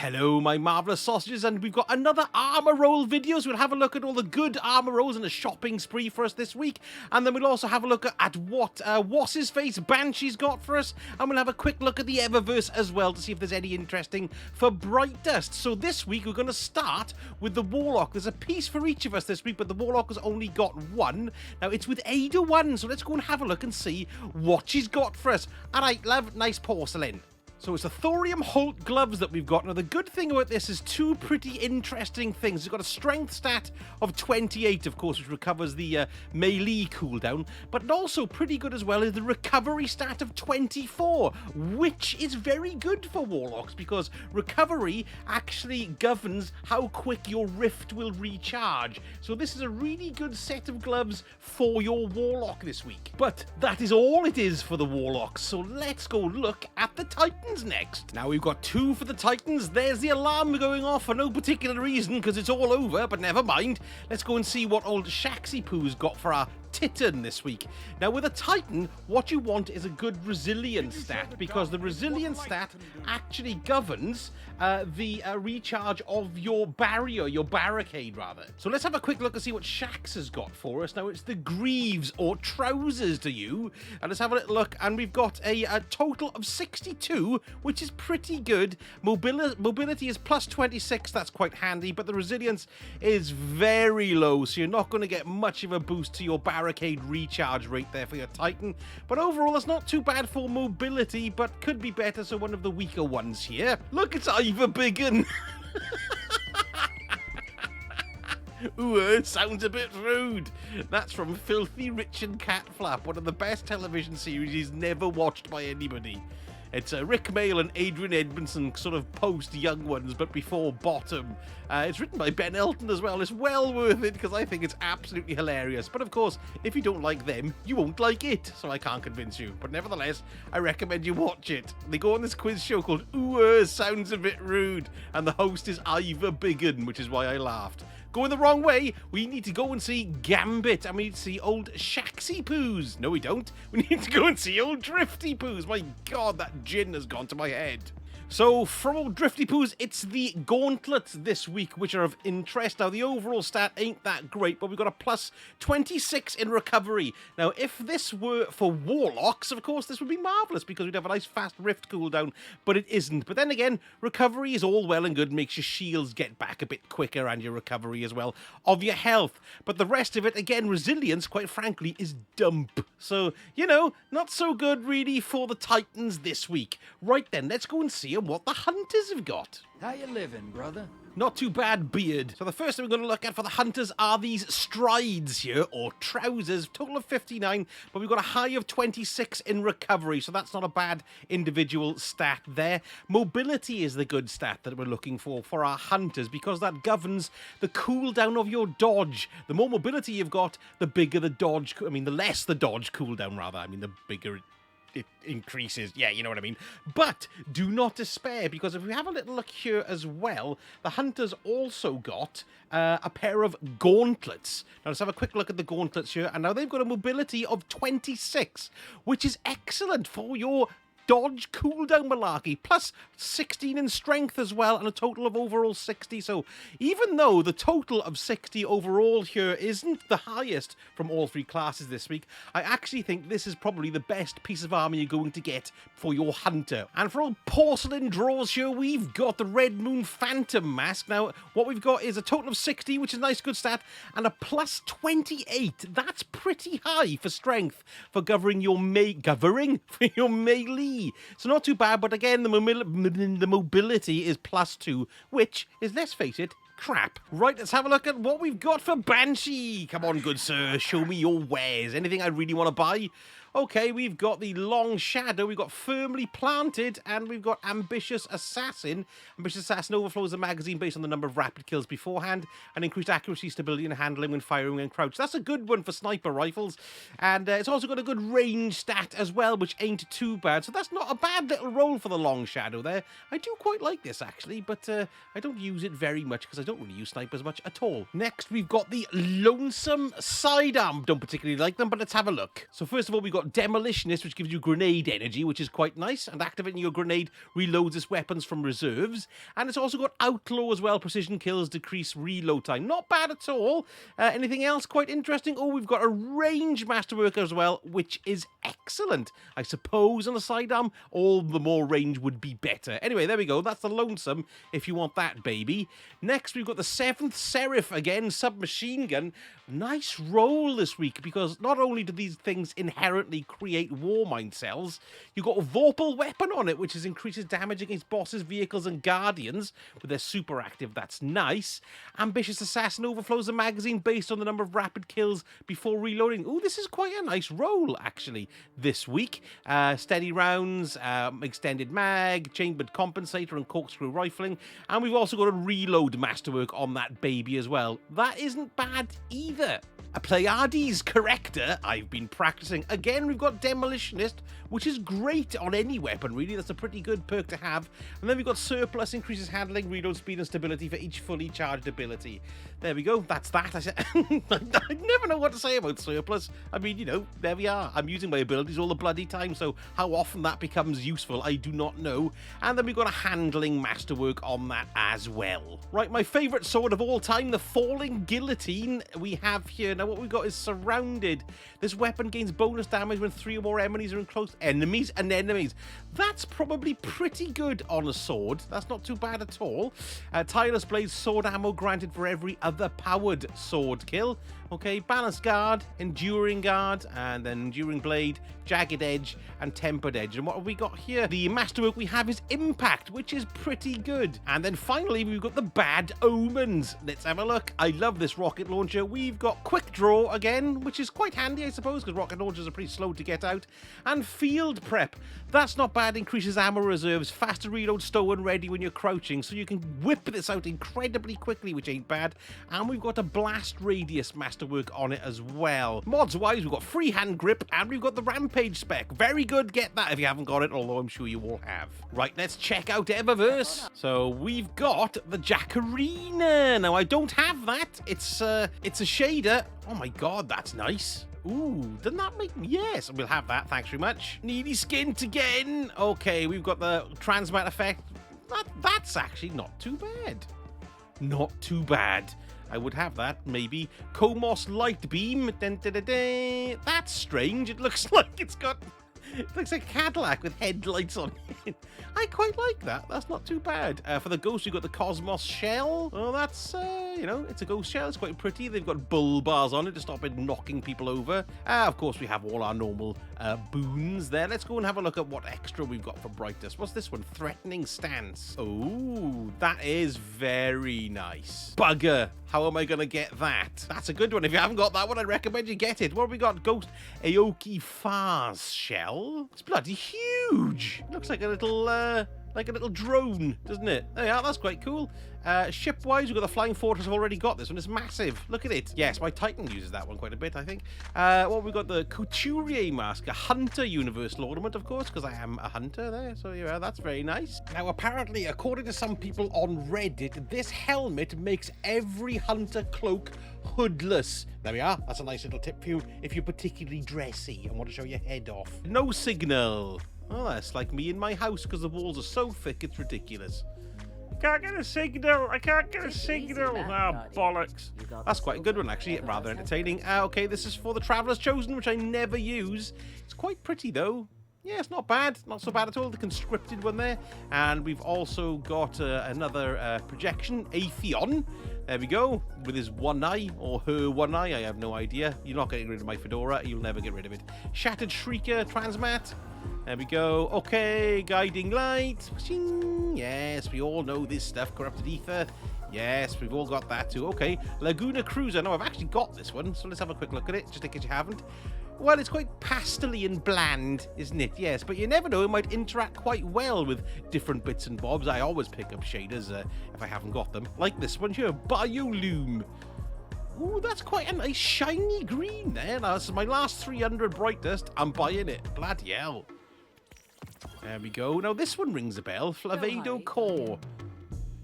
Hello, my marvellous sausages, and we've got another armor roll video, so we'll have a look at all the good armor rolls and a shopping spree for us this week, and then we'll also have a look at what what's-his-face Banshee's got for us, and we'll have a quick look at the Eververse as well to see if there's any interesting for brightdust. So this week we're going to start with the warlock. There's a piece for each of us this week, but the warlock has only got one. Now it's with Ada 1, so let's go and have a look and see what she's got for us. Alright, love, nice porcelain. So it's the thorium Holt gloves that we've got. Now the good thing about this is two pretty interesting things. It's got a strength stat of 28, of course, which recovers the melee cooldown, but also pretty good as well is the recovery stat of 24, which is very good for warlocks because recovery actually governs how quick your rift will recharge. So this is a really good set of gloves for your warlock this week. But that is all it is for the warlocks. So let's go look at the Titans next. Now we've got two for the Titans. There's the alarm going off for no particular reason because it's all over, but never mind. Let's go and see what old Shaxy Poo's got for our Titan this week. Now with a Titan, what you want is a good resilience stat because the resilience stat actually governs the recharge of your barrier, your barricade rather. So let's have a quick look and see what Shax has got for us. Now it's the greaves or trousers to you, and let's have a little look, and we've got a total of 62, which is pretty good. Mobility is plus 26, that's quite handy, but the resilience is very low, so you're not going to get much of a boost to your barricade recharge rate there for your Titan. But overall, that's not too bad for mobility, but could be better, so one of the weaker ones here. Look, it's Ivor Biggin. Ooh, it sounds a bit rude. That's from Filthy Rich and Cat Flap, one of the best television series never watched by anybody. It's Rick Mail and Adrian Edmondson, sort of post-Young Ones, but before Bottom. It's written by Ben Elton as well. It's well worth it because I think it's absolutely hilarious. But of course, if you don't like them, you won't like it, so I can't convince you. But nevertheless, I recommend you watch it. They go on this quiz show called Ooh, Sounds a Bit Rude, and the host is Ivor Biggin, which is why I laughed. Going the wrong way, we need to go and see Gambit, and we need to see old Shaxy Poos. No, we don't. We need to go and see old Drifty Poos. My God, that gin has gone to my head. So, from old Drifty Poos, it's the gauntlets this week, which are of interest. Now, the overall stat ain't that great, but we've got a plus 26 in recovery. Now, if this were for warlocks, of course, this would be marvellous, because we'd have a nice fast rift cooldown, but it isn't. But then again, recovery is all well and good, makes your shields get back a bit quicker, and your recovery as well of your health. But the rest of it, again, resilience, quite frankly, is dump. So, you know, not so good, really, for the Titans this week. Right then, let's go and see what the hunters have got. How you living, brother? Not too bad, beard. So the first thing we're going to look at for the hunters are these strides here, or trousers, total of 59, but we've got a high of 26 in recovery, so that's not a bad individual stat there. Mobility is the good stat that we're looking for our hunters, because that governs the cooldown of your dodge. The more mobility you've got, the bigger the dodge, the less the dodge cooldown, rather. The bigger it increases. Yeah, you know what I mean. But do not despair, because if we have a little look here as well, the hunters also got a pair of gauntlets. Now let's have a quick look at the gauntlets here, and now they've got a mobility of 26, which is excellent for your dodge cooldown malarkey, plus 16 in strength as well, and a total of overall 60. So even though the total of 60 overall here isn't the highest from all three classes this week, I actually think this is probably the best piece of armor you're going to get for your hunter. And for all porcelain draws here, we've got the Red Moon Phantom Mask. Now what we've got is a total of 60, which is a nice good stat, and a plus 28. That's pretty high for strength, for governing your melee. So not too bad, but again, the mobility is plus 2, which is, let's face it, crap. Right, let's have a look at what we've got for Banshee. Come on, good sir, show me your wares. Anything I really want to buy? Okay, we've got the Long Shadow, we've got Firmly Planted, and we've got Ambitious Assassin. Ambitious Assassin overflows the magazine based on the number of rapid kills beforehand, and increased accuracy, stability, and handling when firing and crouch. That's a good one for sniper rifles, and it's also got a good range stat as well, which ain't too bad. So that's not a bad little roll for the Long Shadow there. I do quite like this, actually, but I don't use it very much because I don't really use snipers much at all. Next, we've got the Lonesome Sidearm. Don't particularly like them, but let's have a look. So first of all, we've got got Demolitionist, which gives you grenade energy, which is quite nice. And activating your grenade reloads its weapons from reserves. And it's also got Outlaw as well. Precision kills decrease reload time. Not bad at all. Anything else quite interesting? Oh, we've got a range masterwork as well, which is excellent. I suppose on the sidearm, all the more range would be better. Anyway, there we go. That's the Lonesome, if you want that, baby. Next, we've got the 7th Seraph again, submachine gun. Nice roll this week, because not only do these things inherently create war mine cells, you've got a Vorpal weapon on it, which increases damage against bosses, vehicles, and guardians, but they're super active. That's nice. Ambitious Assassin overflows the magazine based on the number of rapid kills before reloading. Ooh, this is quite a nice roll, actually, this week. Steady rounds, extended mag, chambered compensator, and corkscrew rifling. And we've also got a reload masterwork on that baby as well. That isn't bad either. A Pleiades corrector I've been practicing. Again, we've got Demolitionist, which is great on any weapon, really. That's a pretty good perk to have. And then we've got Surplus, increases handling, reload speed, and stability for each fully charged ability. There we go. That's that. I said, I never know what to say about Surplus. I mean, you know, there we are. I'm using my abilities all the bloody time, so how often that becomes useful, I do not know. And then we've got a handling masterwork on that as well. Right, my favourite sword of all time, the Falling Guillotine, we have here. Now, what we've got is Surrounded. This weapon gains bonus damage when 3 or more enemies are in close enemies. That's probably pretty good on a sword. That's not too bad at all. Tireless Blade, sword ammo granted for every other powered sword kill. Okay, Balanced Guard, Enduring Guard, and then Enduring Blade, Jagged Edge, and Tempered Edge. And what have we got here? The masterwork we have is Impact, which is pretty good. And then finally, we've got the Bad Omens. Let's have a look. I love this rocket launcher. We've got Quick Draw again, which is quite handy, I suppose, because rocket launchers are pretty slow to get out. And Field Prep. That's not bad. Increases ammo reserves, faster reload, stow and ready when you're crouching, so you can whip this out incredibly quickly, which ain't bad. And we've got a Blast Radius masterwork on it as well. Mods wise, we've got Free Hand Grip, and we've got the Rampage spec. Very good. Get that if you haven't got it, although I'm sure you all have. Right, let's check out Eververse. So we've got the Jackarina. Now, I don't have that. It's a shader. Oh my god, that's nice. Ooh, doesn't that make... Yes, we'll have that. Thanks very much. Needy Skint again. Okay, we've got the Transmat effect. That's actually not too bad. Not too bad. I would have that, maybe. Comos Light Beam. Dun, dun, dun, dun. That's strange. It looks like it's got... It looks like a Cadillac with headlights on it. I quite like that. That's not too bad. For the Ghost, you've got the Cosmos Shell. Oh, that's, you know, it's a Ghost Shell. It's quite pretty. They've got bull bars on it to stop it knocking people over. Of course, we have all our normal boons there. Let's go and have a look at what extra we've got for brightness. What's this one? Threatening Stance. Oh, that is very nice. Bugger. How am I going to get that? That's a good one. If you haven't got that one, I'd recommend you get it. What have we got? Ghost Aoki Far's Shell. It's bloody huge. It looks like a little drone, doesn't it? There we are. That's quite cool. Ship-wise, we've got the Flying Fortress. I've already got this one. It's massive. Look at it. Yes, my Titan uses that one quite a bit, I think. What we've got, the Couturier Mask, a Hunter Universal Ornament, of course, because I am a hunter there. So, yeah, that's very nice. Now, apparently, according to some people on Reddit, this helmet makes every hunter cloak hoodless. There we are. That's a nice little tip for you if you're particularly dressy and want to show your head off. No signal. Oh, that's like me in my house because the walls are so thick, it's ridiculous. I can't get a signal. I can't get a signal. Ah, bollocks. That's quite a good one, actually. Rather entertaining. Okay, this is for the Traveler's Chosen, which I never use. It's quite pretty, though. Yeah, it's not bad. Not so bad at all. The conscripted one there. And we've also got another projection, Atheon. There we go. With his one eye, or her one eye. I have no idea. You're not getting rid of my fedora. You'll never get rid of it. Shattered Shrieker, Transmat. There we go. Okay, Guiding Light. Yes, we all know this stuff. Corrupted Ether. Yes, we've all got that too. Okay, Laguna Cruiser. No, I've actually got this one, so let's have a quick look at it, just in case you haven't. Well, it's quite pastel-y and bland, isn't it? Yes, but you never know. It might interact quite well with different bits and bobs. I always pick up shaders if I haven't got them. Like this one here, Biolume. Ooh, that's quite a nice shiny green there. Now, this is my last 300 brightdust. I'm buying it. Bloody hell. There we go. Now, this one rings a bell. Flavado Core.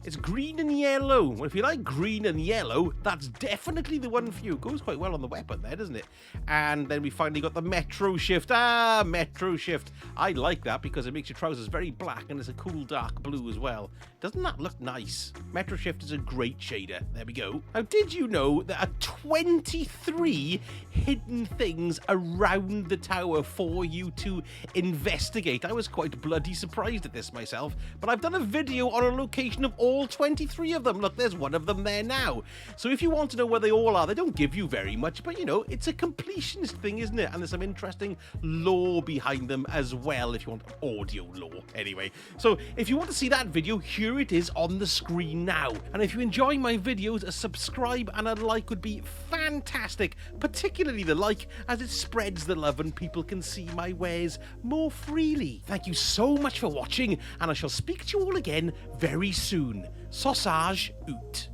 It's green and yellow. Well, if you like green and yellow, that's definitely the one for you. It goes quite well on the weapon there, doesn't it? And then we finally got the Metro Shift. Ah, Metro Shift. I like that because it makes your trousers very black and it's a cool dark blue as well. Doesn't that look nice? Metro Shift is a great shader. There we go. Now, did you know there are 23 hidden things around the tower for you to investigate? I was quite bloody surprised at this myself, but I've done a video on a location of all 23 of them. Look, there's one of them there now. So if you want to know where they all are, they don't give you very much, but you know, it's a completionist thing, isn't it? And there's some interesting lore behind them as well, if you want audio lore. Anyway, so if you want to see that video, here it is on the screen now. And if you enjoy my videos, a subscribe and a like would be fantastic, particularly the like, as it spreads the love and people can see my wares more freely. Thank you so much for watching, and I shall speak to you all again very soon. Sausage out.